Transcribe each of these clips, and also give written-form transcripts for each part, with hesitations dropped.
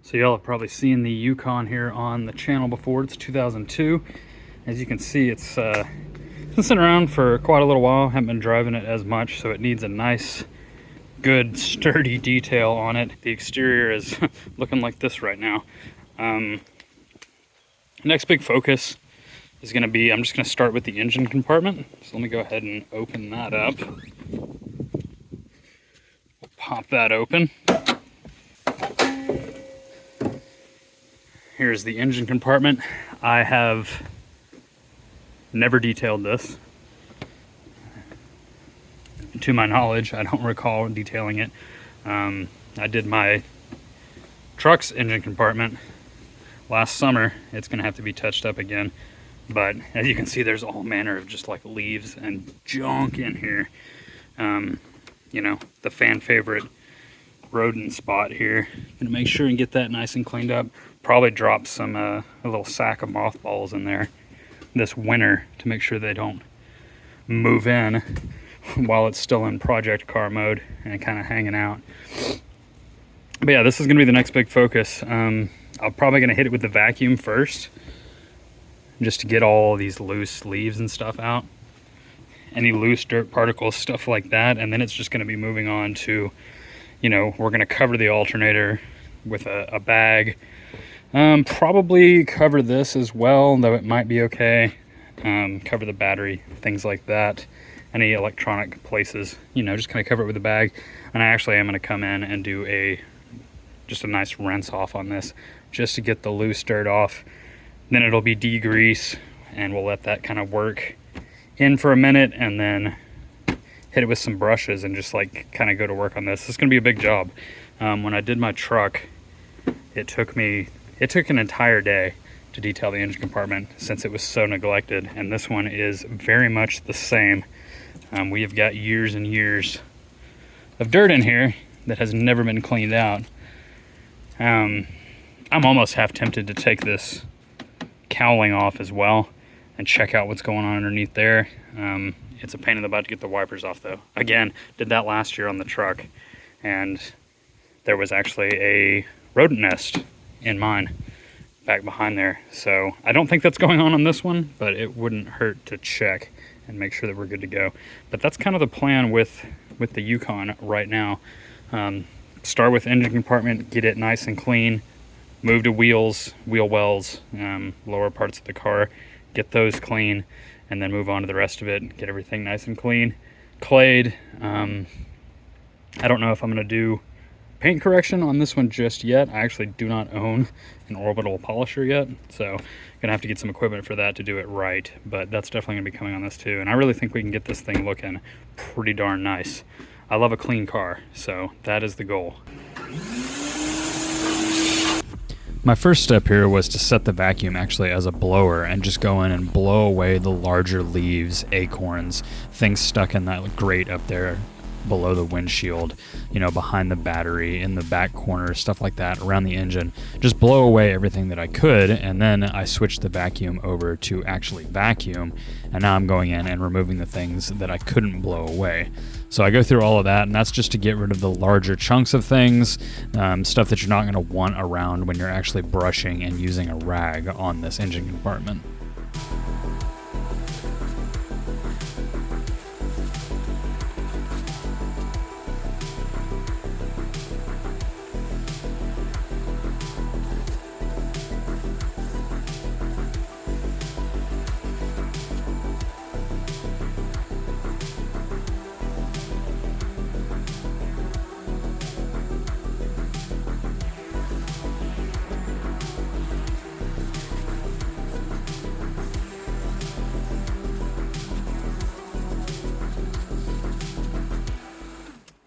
So y'all have probably seen the Yukon here on the channel before. It's 2002. As you can see, it's been sitting around for quite a little while. Haven't been driving it as much, so it needs a nice, good, sturdy detail on it. The exterior is looking like this right now. Next big focus is going to be, I'm just going to start with the engine compartment. So let me go ahead and open that up. We'll pop that open. Here's the engine compartment. I have never detailed this. To my knowledge, I don't recall detailing it. I did my truck's engine compartment last summer. It's gonna have to be touched up again. But as you can see, there's all manner of just like leaves and junk in here. You know, the fan favorite rodent spot here. Gonna make sure and get that nice and cleaned up. Probably drop some a little sack of mothballs in there this winter to make sure they don't move in while it's still in project car mode and kind of hanging out. But yeah, this is gonna be the next big focus. I'm probably gonna hit it with the vacuum first, just to get all these loose leaves and stuff out, any loose dirt particles, stuff like that. And then it's just gonna be moving on to, you know, we're gonna cover the alternator with a bag. Probably cover this as well, though it might be okay. Cover the battery, things like that. Any electronic places, you know, just kind of cover it with a bag. And I actually am going to come in and do just a nice rinse off on this, just to get the loose dirt off. Then it'll be degrease, and we'll let that kind of work in for a minute, and then hit it with some brushes and just like kind of go to work on this. It's going to be a big job. When I did my truck, it took an entire day to detail the engine compartment since it was so neglected, and this one is very much the same. We have got years and years of dirt in here that has never been cleaned out. I'm almost half tempted to take this cowling off as well and check out what's going on underneath there. It's a pain in the butt to get the wipers off though. Again, did that last year on the truck, and there was actually a rodent nest in mine back behind there. So I don't think that's going on this one, but it wouldn't hurt to check and make sure that we're good to go. But that's kind of the plan with the Yukon right now. Start with engine compartment, get it nice and clean, move to wheels, wheel wells, lower parts of the car, get those clean, and then move on to the rest of it, get everything nice and clean, clayed. I don't know if I'm gonna do paint correction on this one just yet. I actually do not own an orbital polisher yet, so gonna have to get some equipment for that to do it right, but that's definitely gonna be coming on this too. And I really think we can get this thing looking pretty darn nice. I love a clean car, so that is the goal. My first step here was to set the vacuum actually as a blower and just go in and blow away the larger leaves, acorns, things stuck in that grate up there below the windshield, you know, behind the battery, in the back corner, stuff like that, around the engine. Just blow away everything that I could, and then I switched the vacuum over to actually vacuum, and now I'm going in and removing the things that I couldn't blow away. So I go through all of that, and that's just to get rid of the larger chunks of things, stuff that you're not going to want around when you're actually brushing and using a rag on this engine compartment.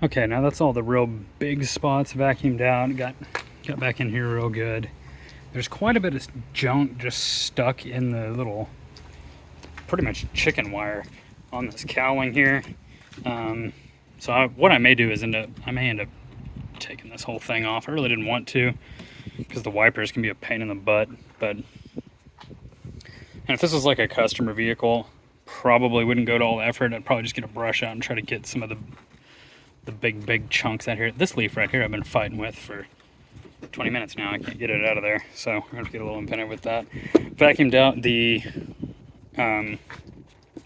Okay, now that's all the real big spots vacuumed out. Got back in here real good. There's quite a bit of junk just stuck in the little, pretty much chicken wire on this cowling here. What I may do is I may end up taking this whole thing off. I really didn't want to, because the wipers can be a pain in the butt. And if this was like a customer vehicle, probably wouldn't go to all the effort. I'd probably just get a brush out and try to get some of the big chunks out here. This leaf right here I've been fighting with for 20 minutes now. I can't get it out of there, so I'm gonna have to get a little inventive with that. Vacuumed out the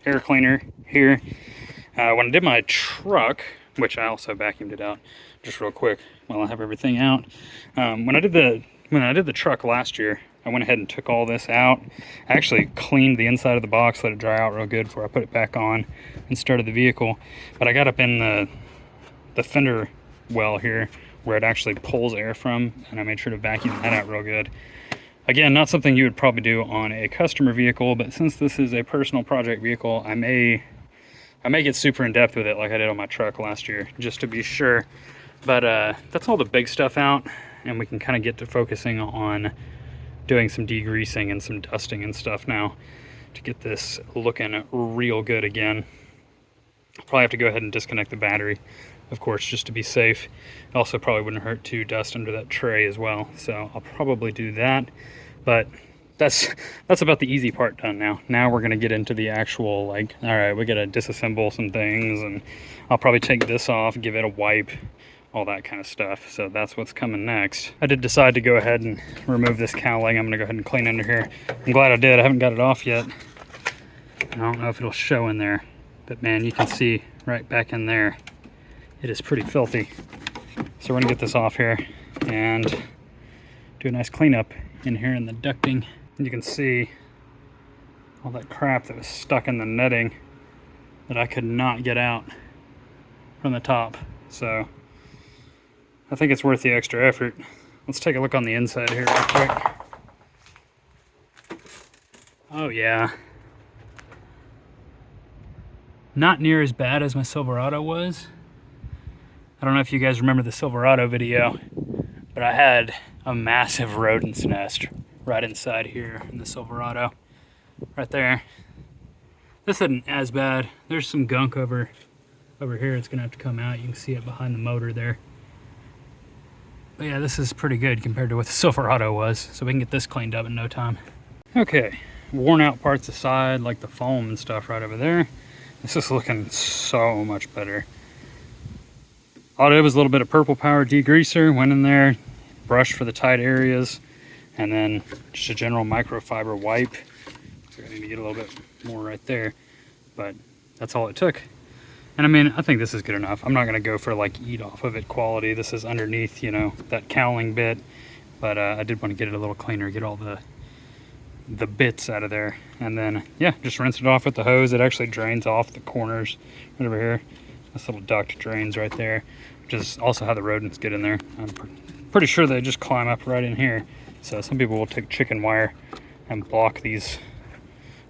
air cleaner here. When I did my truck, which I also vacuumed it out just real quick while I have everything out. When I did the truck last year, I went ahead and took all this out. I actually cleaned the inside of the box, let it dry out real good before I put it back on and started the vehicle. But I got up in the fender well here where it actually pulls air from, and I made sure to vacuum that out real good. Again, not something you would probably do on a customer vehicle, but since this is a personal project vehicle, I may get super in depth with it like I did on my truck last year, just to be sure. But that's all the big stuff out, and we can kind of get to focusing on doing some degreasing and some dusting and stuff now to get this looking real good again. I'll probably have to go ahead and disconnect the battery, of course, just to be safe. It also probably wouldn't hurt to dust under that tray as well, so I'll probably do that. But that's about the easy part done now. Now we're gonna get into the actual, like, all right, we gotta disassemble some things, and I'll probably take this off, give it a wipe, all that kind of stuff. So that's what's coming next. I did decide to go ahead and remove this cowling. I'm gonna go ahead and clean under here. I'm glad I did. I haven't got it off yet. I don't know if it'll show in there, but man, you can see right back in there, it is pretty filthy. So we're gonna get this off here and do a nice cleanup in here in the ducting. And you can see all that crap that was stuck in the netting that I could not get out from the top. So I think it's worth the extra effort. Let's take a look on the inside here real quick. Oh yeah. Not near as bad as my Silverado was. I don't know if you guys remember the Silverado video, but I had a massive rodent's nest right inside here in the Silverado. Right there. This isn't as bad. There's some gunk over here. It's gonna have to come out. You can see it behind the motor there. But yeah, this is pretty good compared to what the Silverado was. So we can get this cleaned up in no time. Okay, worn out parts aside, like the foam and stuff right over there. This is looking so much better. All I did was a little bit of purple power degreaser, went in there, brushed for the tight areas, and then just a general microfiber wipe. So I need to get a little bit more right there, but that's all it took. And I mean, I think this is good enough. I'm not gonna go for like eat off of it quality. This is underneath, you know, that cowling bit, but I did want to get it a little cleaner, get all the bits out of there, and then yeah, just rinse it off with the hose. It actually drains off the corners right over here. This little duct drains right there, which is also how the rodents get in there. I'm pretty sure they just climb up right in here. So some people will take chicken wire and block these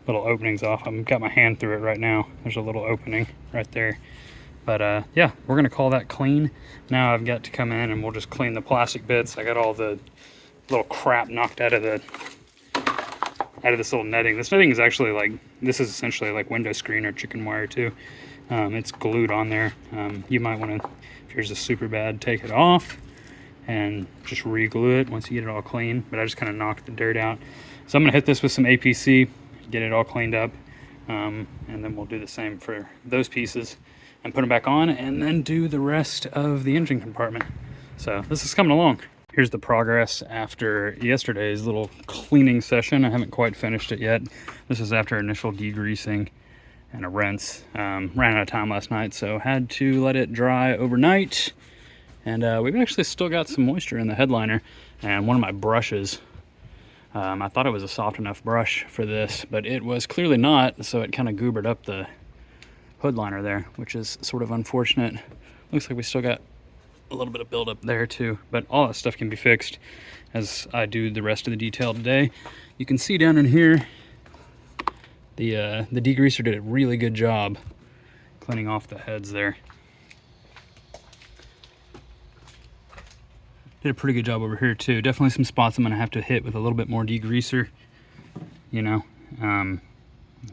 little openings off. I've got my hand through it right now. There's a little opening right there. But yeah, we're gonna call that clean. Now I've got to come in and we'll just clean the plastic bits. I got all the little crap knocked out of this little netting. This netting is actually like, this is essentially like window screen or chicken wire too. It's glued on there. You might want to, if yours is super bad, take it off and just re-glue it once you get it all clean. But I just kind of knocked the dirt out. So I'm gonna hit this with some APC, get it all cleaned up, and then we'll do the same for those pieces and put them back on, and then do the rest of the engine compartment. So this is coming along. Here's the progress after yesterday's little cleaning session. I haven't quite finished it yet. This is after initial degreasing and a rinse. Ran out of time last night, so had to let it dry overnight. And we've actually still got some moisture in the headliner. And one of my brushes, I thought it was a soft enough brush for this, but it was clearly not, so it kind of goobered up the hood liner there, which is sort of unfortunate. Looks like we still got a little bit of buildup there too, but all that stuff can be fixed as I do the rest of the detail today. You can see down in here, the degreaser did a really good job cleaning off the heads there. Did a pretty good job over here too. Definitely some spots I'm gonna have to hit with a little bit more degreaser, you know, and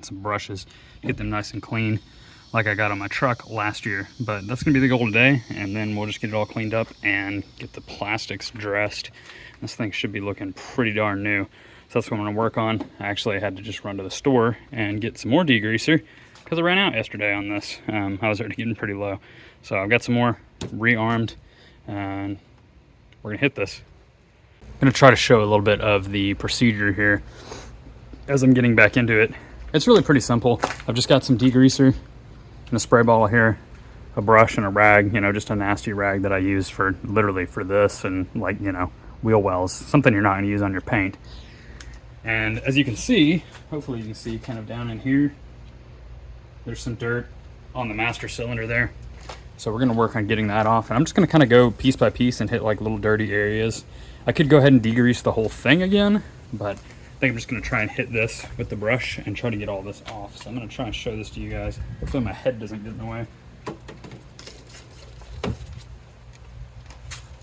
some brushes, get them nice and clean like I got on my truck last year. But that's gonna be the goal today, and then we'll just get it all cleaned up and get the plastics dressed. This thing should be looking pretty darn new. So that's what I'm gonna work on. I actually had to just run to the store and get some more degreaser because I ran out yesterday on this. I was already getting pretty low. So I've got some more rearmed, and we're gonna hit this. going to try to show a little bit of the procedure here as I'm getting back into it. It's really pretty simple. I've just got some degreaser and a spray ball here, a brush and a rag, you know, just a nasty rag that I use for literally for this and like, you know, wheel wells, something you're not going to use on your paint. And as you can see, hopefully you can see kind of down in here, there's some dirt on the master cylinder there. So we're going to work on getting that off. And I'm just going to kind of go piece by piece and hit like little dirty areas. I could go ahead and degrease the whole thing again, but I think I'm just going to try and hit this with the brush and try to get all this off. So I'm going to try and show this to you guys. Hopefully my head doesn't get in the way. I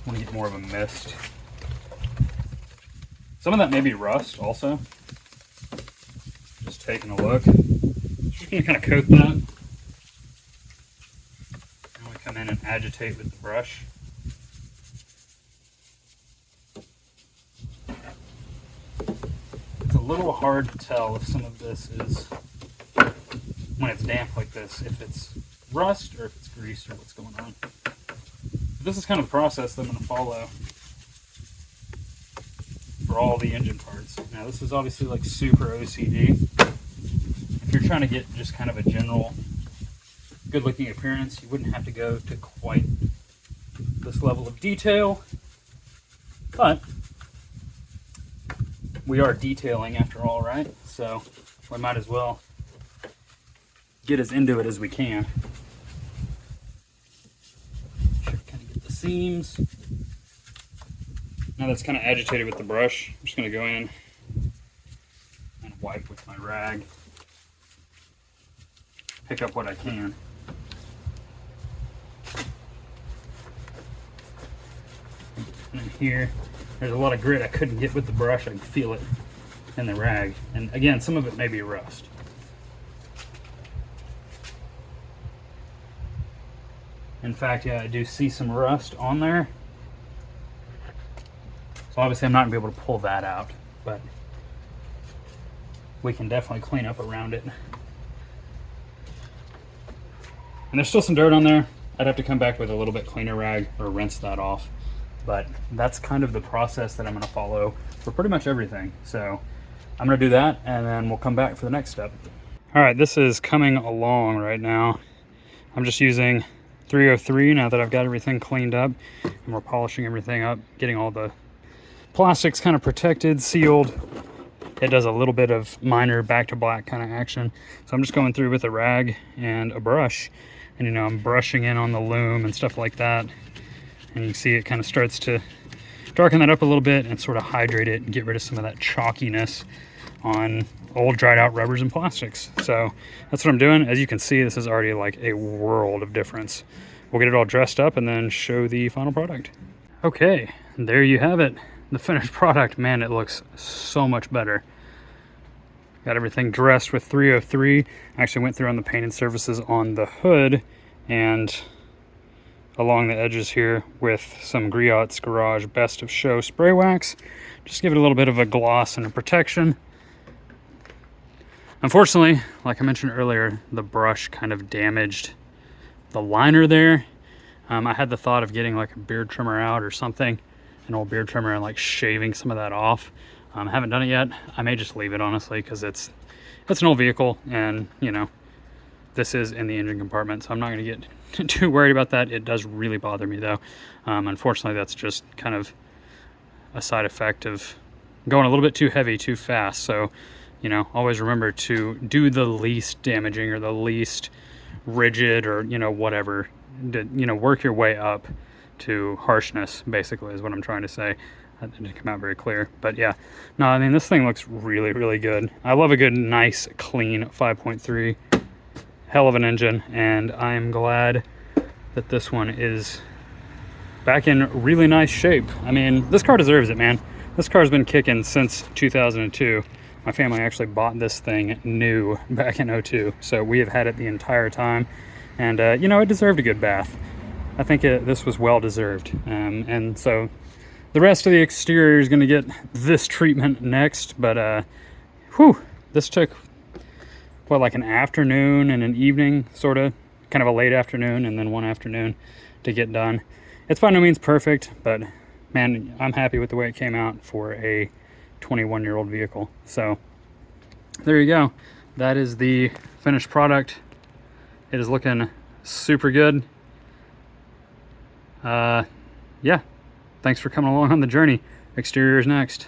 want to get more of a mist. Some of that may be rust also. Just taking a look. Just going to kind of coat that. I'm going to come in and agitate with the brush. It's a little hard to tell if some of this is, when it's damp like this, if it's rust or if it's grease or what's going on. But this is kind of the process that I'm going to follow for all the engine parts. Now this is obviously like super OCD. If you're trying to get just kind of a general good looking appearance, you wouldn't have to go to quite this level of detail, but we are detailing after all, right? So we might as well get as into it as we can. Kind of get the seams. Now that's kind of agitated with the brush, I'm just going to go in and wipe with my rag. Pick up what I can. And in here, there's a lot of grit I couldn't get with the brush. I can feel it in the rag. And again, some of it may be rust. In fact, yeah, I do see some rust on there. So obviously I'm not going to be able to pull that out, but we can definitely clean up around it. And there's still some dirt on there. I'd have to come back with a little bit cleaner rag or rinse that off. But that's kind of the process that I'm going to follow for pretty much everything. So I'm going to do that and then we'll come back for the next step. All right, this is coming along right now. I'm just using 303 now that I've got everything cleaned up, and we're polishing everything up, getting all the plastics kind of protected, sealed. It does a little bit of minor back to black kind of action. So I'm just going through with a rag and a brush, and you know, I'm brushing in on the loom and stuff like that. And you can see it kind of starts to darken that up a little bit and sort of hydrate it and get rid of some of that chalkiness on old dried out rubbers and plastics. So that's what I'm doing. As you can see, this is already like a world of difference. We'll get it all dressed up and then show the final product. Okay, there you have it. The finished product. Man, it looks so much better. Got everything dressed with 303. I actually went through on the painted surfaces on the hood and along the edges here with some Griot's Garage Best of Show spray wax. Just give it a little bit of a gloss and a protection. Unfortunately, like I mentioned earlier, the brush kind of damaged the liner there. I had the thought of getting like a beard trimmer out or something, an old beard trimmer, and like shaving some of that off. I haven't done it yet. I may just leave it, honestly, because it's an old vehicle, and you know, this is in the engine compartment, so I'm not going to get too worried about that. It does really bother me though. Unfortunately, that's just kind of a side effect of going a little bit too heavy too fast. So, you know, always remember to do the least damaging or the least rigid or, you know, whatever, to, you know, work your way up to harshness, basically, is what I'm trying to say. That didn't come out very clear, but yeah. No, I mean, this thing looks really, really good. I love a good, nice, clean 5.3. Hell of an engine, and I am glad that this one is back in really nice shape. I mean, this car deserves it, man. This car's been kicking since 2002. My family actually bought this thing new back in 02, so we have had it the entire time, and you know, it deserved a good bath. I think this was well deserved, and so the rest of the exterior is going to get this treatment next, but whew, this took what, like an afternoon and an evening, sort of, kind of a late afternoon and then one afternoon to get done. It's by no means perfect, but man, I'm happy with the way it came out for a 21-year-old vehicle. So there you go. That is the finished product. It is looking super good. Yeah, thanks for coming along on the journey. Exterior is next.